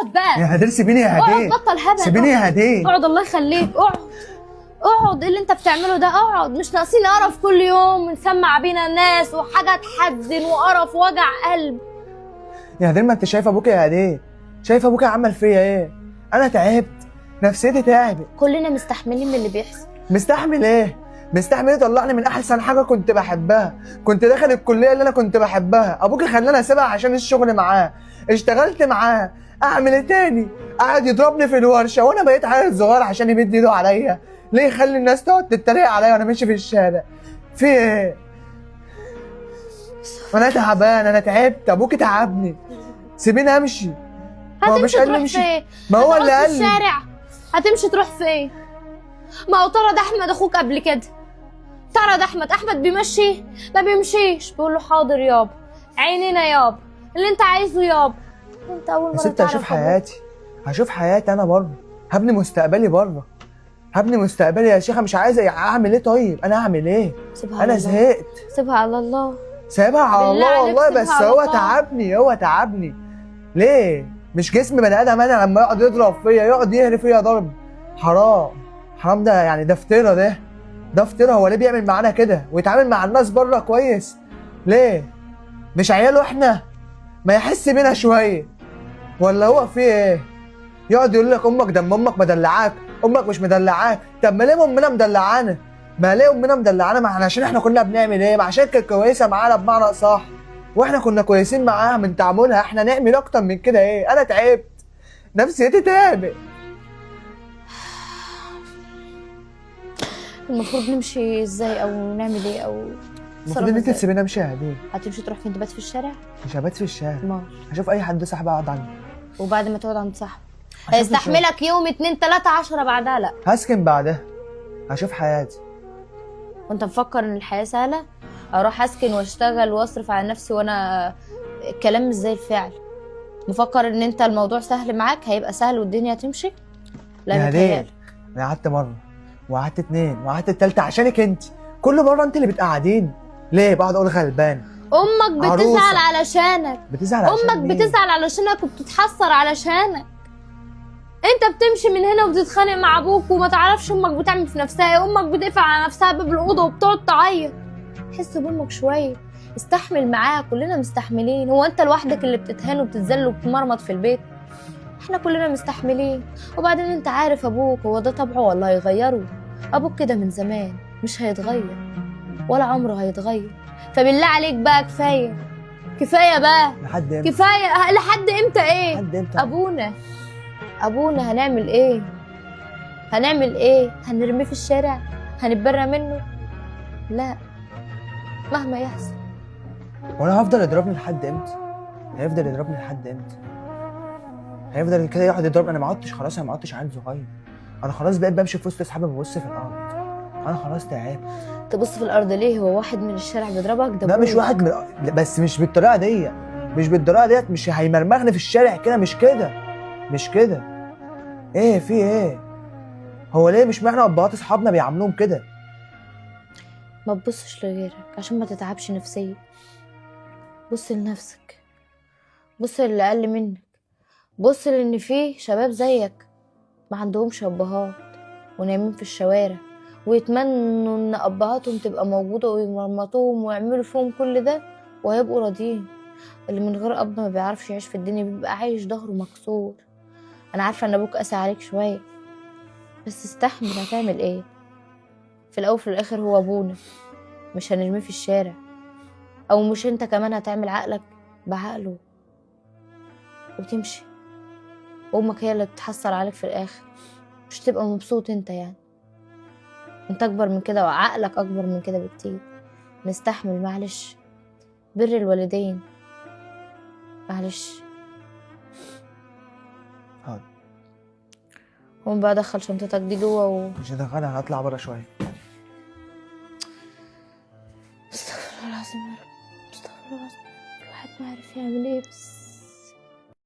اقعد بقى يا هدير سيبيني يا هدير، اقعد بطل هبل. سيبيني يا هدير. اقعد الله يخليك، اقعد. ايه اللي انت بتعمله ده؟ اقعد. مش ناقصين قرف كل يوم نسمع بينا الناس وحاجه تحزن وقرف ووجع قلب. يا هدير ما انت شايفه ابوك يا هدير، شايفه ابوك عمل فيا ايه؟ انا تعبت، نفسيتي تعبت. كلنا مستحملين من اللي بيحصل. مستحمل ايه؟ مستحمل ايه؟ طلعني من احسن حاجه كنت بحبها، كنت داخل الكليه اللي انا كنت بحبها، ابوك خلاني اسيبها عشان الشغل معاه، اشتغلت معاه، اعمل ايه تاني؟ قعد يضربني في الورشه وانا بقيت عيل صغير عشان يمد ايده عليا. ليه يخلي الناس تقعد تتريق عليا وانا ماشي في الشارع؟ في ايه؟ انا تعبان، انا تعبت، ابوك تعبني، سيبيني امشي. هو مش هتمشي قال لي تروح امشي؟ فين؟ ما هو هتقعد اللي في قال لي. الشارع؟ هتمشي تروح فين؟ ما هو طرد احمد اخوك قبل كده. طرد احمد بيمشي؟ ما بيمشيش، بيقول له حاضر يابا، عينينا يابا، اللي انت عايزه يابا. انت اول يا مره ست تعرف هشوف أبوك. حياتي، هشوف حياتي انا بره، هبني مستقبلي بره، هبني مستقبلي يا شيخه. مش عايزه اعمل ايه؟ طيب انا اعمل ايه؟ سيبها على انا الله. زهقت. سيبها على الله. سايبها على بالله الله عليك والله، سيبها بس على هو الله. تعبني، هو تعبني. ليه؟ مش جسم بني ادم انا لما يقعد يضرب فيا، يقعد يهري فيا ضرب؟ حرام، حرام ده يعني، ده افترا، ده افترا. هو ليه بيعمل معانا كده ويتعامل مع الناس بره كويس؟ ليه؟ مش عياله احنا؟ ما يحس بينا شويه. ولا هو في ايه؟ يقعد يقول لك امك دم امك مدلعاك، امك مش مدلعاك. طب ما ليه امنا مدلعانا؟ ما ليه امنا مدلعانا؟ ما احنا عشان احنا كنا بنعمل ايه؟ ما عشان كانت كويسه معانا بمعنى اصح، واحنا كنا كويسين معاها من تعاملها. احنا نعمل اكتر من كده ايه؟ انا تعبت، نفسيتي تعبت. المفروض نمشي ازاي او نعمل ايه او المفروض ان انت تسيبيني امشي يا هديه. هتمشي تروح فين؟ تبات في الشارع؟ مش هبات في الشارع، ما هشوف اي حد صاحبي اقعد عنده. وبعد ما تقعد عند صاحبك هشوف هيستحملك يوم 2 3 10 بعدها لا. هسكن بعدها، هشوف حياتي. وانت مفكر ان الحياه سهله؟ اروح اسكن واشتغل واصرف على نفسي وانا الكلام مش زي الفعل. مفكر ان انت الموضوع سهل معاك، هيبقى سهل والدنيا تمشي؟ لا يا هديه، متهيألك. انا قعدت مره وقعدت اتنين وقعدت التالتة عشانك انت. كل مره انت اللي بتقعديني. ليه؟ بقعد اقول غلبان. امك بتزعل عروسة. علشانك. بتزعل عشان امك مين؟ بتزعل علشانك وبتتحسر علشانك. انت بتمشي من هنا وبتتخانق مع ابوك وما تعرفش امك بتعمل في نفسها ايه. امك بتقفل على نفسها باب الاوضه وبتقعد تعيط. حس بامك شويه، استحمل معاها، كلنا مستحملين. هو انت لوحدك اللي بتتهان وبتتذل وبتمرمط في البيت؟ احنا كلنا مستحملين. وبعدين انت عارف ابوك هو ده طبعه ولا هيغيره؟ ابوك كده من زمان، مش هيتغير ولا عمره هيتغير. فبالله عليك بقى كفايه، كفايه بقى، لحد امتى؟ كفايه. لحد امتى ايه؟ لحد امتى؟ ابونا هنعمل ايه؟ هنعمل ايه؟ هنرميه في الشارع؟ هنتبرى منه؟ لا، مهما يحصل. وانا هفضل يضربني لحد امتى؟ هيفضل يضربني لحد امتى؟ هيفضل كده يقعد يضربني؟ انا ما عدتش خلاص، انا ما عدتش عيل صغير. انا خلاص بقيت بمشي في وسط اصحابي ببص في الارض. انا خلاص تعبت. تبص في الارض ليه؟ هو واحد من الشارع بيضربك؟ ده لا مش أبوك. واحد بس مش بالطريقه دي، مش بالطريقه ديت. مش هيمرمغني في الشارع كده، مش كده، مش كده. ايه في ايه؟ هو ليه مش معنى ابهات اصحابنا بيعاملوهم كده؟ ما تبصش لغيرك عشان ما تتعبش نفسيا. بص لنفسك، بص للي اقل منك، بص لان في شباب زيك ما عندهمش ابهات ونايمين في الشوارع ويتمنوا ان ابهاتهم تبقى موجوده ويمرمطوهم ويعملوا فيهم كل ده وهيبقوا راضيين. اللي من غير اب ما بيعرفش يعيش في الدنيا، بيبقى عايش ظهره مكسور. انا عارفه ان ابوك قاسي عليك شويه، بس استحمل. هتعمل ايه؟ في الاول وفي الاخر هو ابونا، مش هنرميه في الشارع. او مش انت كمان هتعمل عقلك بعقله وتمشي؟ امك هي اللي بتحصل عليك في الاخر، مش تبقى مبسوط انت يعني. انت اكبر من كده وعقلك اكبر من كده بكتير. نستحمل، معلش. بر الوالدين، معلش. حاضر. قوم بقى دخل شنطتك دي جوه مش هدخلها، هطلع بره شويه. استغفر الله العظيم يا رب، استغفر الله العظيم. الواحد ما عارف يعمل ايه بس.